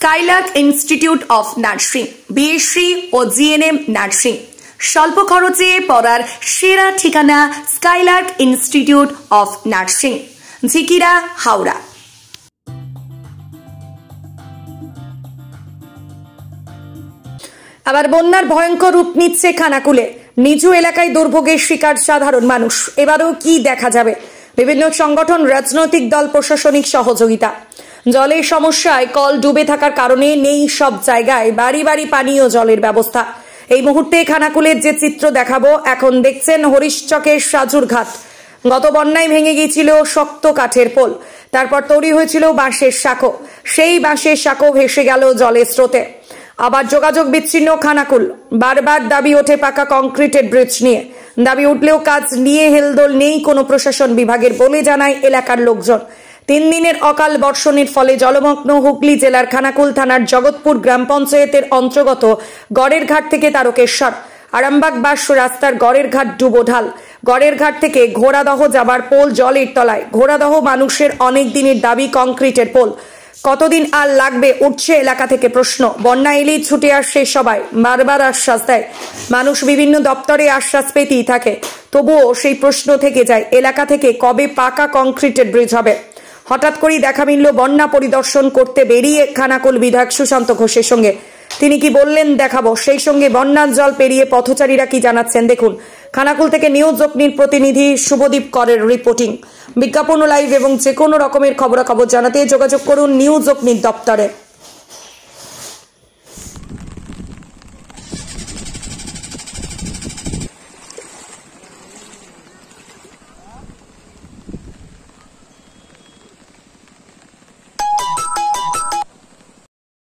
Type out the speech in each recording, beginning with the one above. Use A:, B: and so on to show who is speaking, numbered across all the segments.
A: Skylark institute of nursing, BSc ও GNM nursing. স্বল্প খরচে পড়ার সেরা ঠিকানা skylark institute of nursing, Jhikira, Howrah. আবার বন্যার ভয়ঙ্কর রূপ নিচ্ছে খানাকুলে। নিচু এলাকায় দুর্ভোগের শিকার সাধারণ মানুষ। এবারেও কি দেখা যাবে? বিভিন্ন সংগঠন, রাজনৈতিক দল, প্রশাসনিক সহযোগিতা। জলের সমস্যায় কল ডুবে থাকার কারণে নেই সব জায়গায় বাড়ি বাড়ি পানীয় জলের ব্যবস্থা। এই মুহূর্তে খানাকুলের যে চিত্র দেখাবো, এখন দেখছেন হরিশচকের সাজুর ঘাট। গত বন্যায় ভেঙে গিয়েছিল শক্ত কাঠের পোল, তারপর তৈরি হয়েছিল বাঁশের সাঁকো। সেই বাঁশের সাঁকো ভেসে গেল জলের স্রোতে। আবার যোগাযোগ বিচ্ছিন্ন খানাকুল। বারবার দাবি ওঠে পাকা কংক্রিটের ব্রিজ নিয়ে। দাবি উঠলেও কাজ নিয়ে হেলদোল নেই কোনো প্রশাসন বিভাগের বলে জানায় এলাকার লোকজন। 3 দিনের অকাল বর্ষণের ফলে জলমগ্ন হুগলি জেলার খানাকুল থানার জগৎপুর গ্রাম পঞ্চায়েতের অন্তর্গত গড়ের ঘাট থেকে তারকেশ্বর আরামবাগ বাস রাস্তার গড়ের ঘাট ডুবোঢাল। গড়ের ঘাট থেকে ঘোড়াদহ যাবার পোল জলের তলায়। ঘোড়াদহ মানুষের অনেক দিনের দাবি কংক্রিটের পোল। কতদিন আর লাগবে, উঠছে এলাকা থেকে প্রশ্ন। বন্যা এলেই ছুটে আসে সবাই, বারবার আশ্বাস দেয় মানুষ, বিভিন্ন দপ্তরে আশ্বাস পেতেই থাকে। তবুও সেই প্রশ্ন থেকে যায়, এলাকা থেকে কবে পাকা কংক্রিটের ব্রিজ হবে? হঠাৎ করেই দেখা মিলল বন্যা পরিদর্শন করতে বেরিয়ে খানাকুল বিধায়ক সুশান্ত ঘোষের সঙ্গে। তিনি কি বললেন দেখাবো, সেই সঙ্গে বন্যার জল পেরিয়ে পথচারীরা কি জানাচ্ছেন দেখুন। খানাকুল থেকে নিউজ অগ্নির প্রতিনিধি শুভদীপ করের রিপোর্টিং। বিজ্ঞাপন, লাইভ এবং যে কোনো রকমের খবরাখবর জানাতে যোগাযোগ করুন নিউজ অগ্নির দপ্তরে।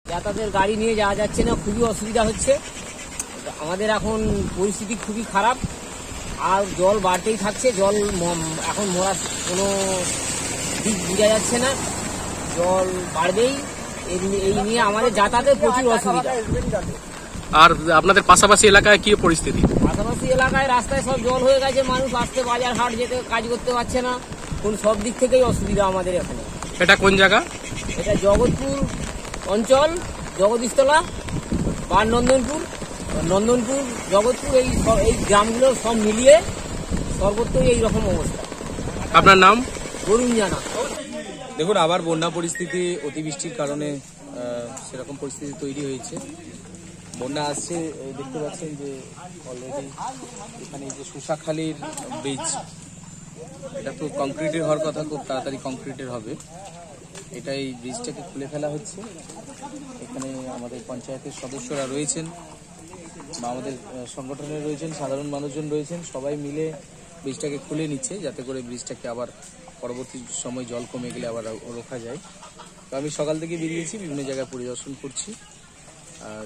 B: যাতায়াতের গাড়ি নিয়ে যাওয়া যাচ্ছে না, খুবই অসুবিধা হচ্ছে আমাদের। এখন পরিস্থিতি খুবই খারাপ, আর জল বাড়তেই থাকছে। জল এখন মরার কোনো দিক বোঝা যাচ্ছে না, জল বাড়বেই। এই নিয়ে আমাদের যাতায়াতের প্রচুর অসুবিধা।
C: আর আপনাদের পাশাপাশি এলাকায় কি পরিস্থিতি?
B: পাশাপাশি এলাকায় রাস্তায় সব জল হয়ে গেছে, মানুষ আসতে বাজার হাট যেতে কাজ করতে পারছে না। কোন সব দিক থেকেই অসুবিধা আমাদের এখানে।
C: এটা কোন জায়গা?
B: এটা জগৎপুর অঞ্চল, জগদীশতলা বা নন্দনপুর, জগৎপুর, এই গ্রামগুলো সব মিলিয়ে সর্বত্রই এইরকম অবস্থা।
C: আপনার নাম?
B: বরুণ জানা।
D: দেখুন, আবার বন্যা পরিস্থিতি, অতিবৃষ্টির কারণে সেরকম পরিস্থিতি তৈরি হয়েছে। বন্যা আসছে, দেখতে পাচ্ছেন যে অলরেডি এখানে যে সুশাখালীর ব্রিজ, এটা তো কংক্রিটের হওয়ার কথা, খুব তাড়াতাড়ি কংক্রিটের হবে। এটা এই ব্রিজটাকে খুলে ফেলা হচ্ছে। এখানে আমাদের পঞ্চায়েতের সদস্যরা রয়েছেন বা আমাদের সংগঠনের রয়েছেন, সাধারণ মানুষজন রয়েছেন, সবাই মিলে ব্রিজটাকে খুলে নিচ্ছে, যাতে করে ব্রিজটাকে আবার পরবর্তী সময় জল কমে গেলে আবার রোকা যায়। তো আমি সকাল থেকে বেরিয়েছি, বিভিন্ন জায়গায় পরিদর্শন করছি,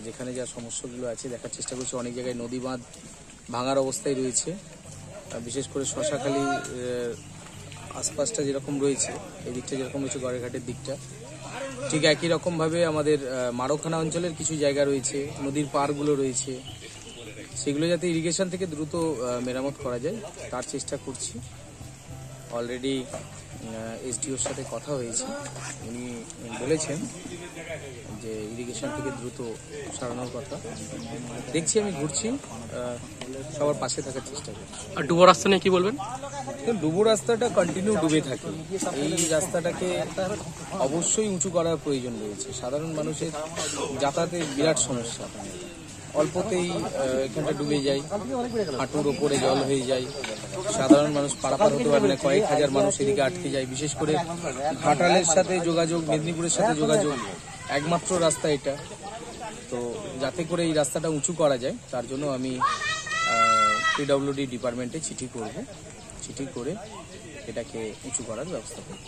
D: যেখানে যা সমস্যাগুলো আছে দেখার চেষ্টা করছি। অনেক জায়গায় নদী বাঁধ ভাঙার অবস্থায় রয়েছে, বিশেষ করে শশাখালী আশপাশটা যেরকম রয়েছে, এই দিকটা যেরকম রয়েছে গড়ের ঘাটের দিকটা, ঠিক একই রকমভাবে আমাদের মারোখানা অঞ্চলের কিছু জায়গা রয়েছে, নদীর পাড়গুলো রয়েছে, সেগুলো যাতে ইরিগেশন থেকে দ্রুত মেরামত করা যায় তার চেষ্টা করছি। অলরেডি এসডিওর সাথে কথা হয়েছে, উনি বলেছেন যে ইরিগেশন থেকে দ্রুত সারানোর কথা। দেখছি, আমি ঘুরছি, সবার পাশে থাকার চেষ্টা করছি।
C: আর ডুবো রাস্তা নিয়ে কি বলবেন?
D: ডুবো রাস্তাটা কন্টিনিউ ডুবে থাকে, এই রাস্তাটাকে অবশ্যই উঁচু করার প্রয়োজন রয়েছে। সাধারণ মানুষের যাতায়াতের বিরাট সমস্যা, অল্পতেই এখানটা ডুবে যায়, হাঁটুর ওপরে জল হয়ে যায়, সাধারণ মানুষ পারাপার হতে পারে না, কয়েক হাজার মানুষ এদিকে আটকে যায়। বিশেষ করে ঘাটালের সাথে যোগাযোগ, মেদিনীপুরের সাথে যোগাযোগ একমাত্র রাস্তা এটা। তো যাতে করে এই রাস্তাটা উঁচু করা যায়, তার জন্য আমি পিডব্লিউডি ডিপার্টমেন্টে চিঠি করব, চিঠি করে এটাকে উঁচু করার ব্যবস্থা করব।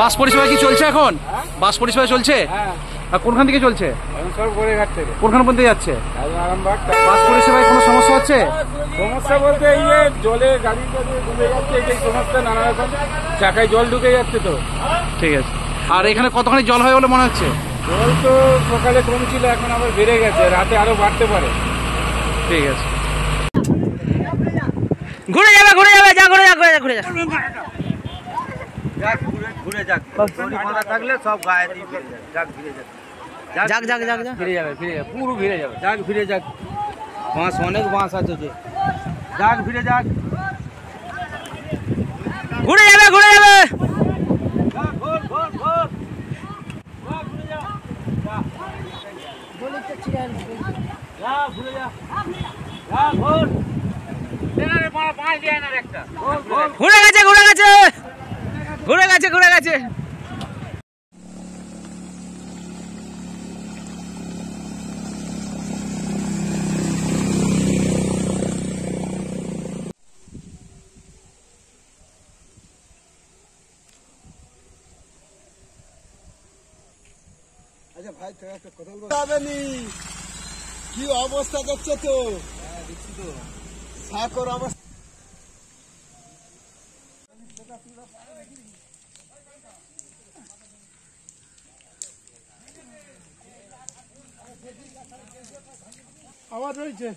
C: বাস পরিষেবা কি চলছে এখন? বাস পরিষেবা চলছে? আর কোনখান থেকে চলছে? কোনখান পর্যন্ত যাচ্ছে? বাস পরিষেবায় কোনো সমস্যা হচ্ছে?
E: সমস্যা বলতে এই জলে গাড়ি ডুবে যাচ্ছে, এই সমস্যা নানা রকম। চাকায় জল ঢুকে যাচ্ছে তো।
C: ঠিক আছে। আর এখানে কতখানি জল হয় বলে মনে হচ্ছে?
E: জল তো সকালে কম ছিল, এখন আবার বেড়ে গেছে, রাতে আরো বাড়তে পারে।
C: ঠিক আছে।
B: ঘুরে যাবে ঘুরে যাবে, যা ঘুরে যাক ঘুরে যাক
F: ঘুরে যাক, বাঁধা থাকলে সব গায়ে দিয়ে ফিরে যাক, ফিরে যাক,
B: যাক যাক যাক যাক
F: ফিরে যাবে, পুরো ফিরে যাবে, যাক ফিরে যাক। বাঁশ অনেক বাঁশ আছে যে, যাক ফিরে যাক,
B: ঘুরে যাবে ঘুরে যাবে। ঘুরে গেছে ঘুরে গেছে ঘুরে গেছে ঘুরে গেছে।
G: কি অবস্থা দেখছো তো? সাকর অবস্থা। আওয়াজ হয়েছে।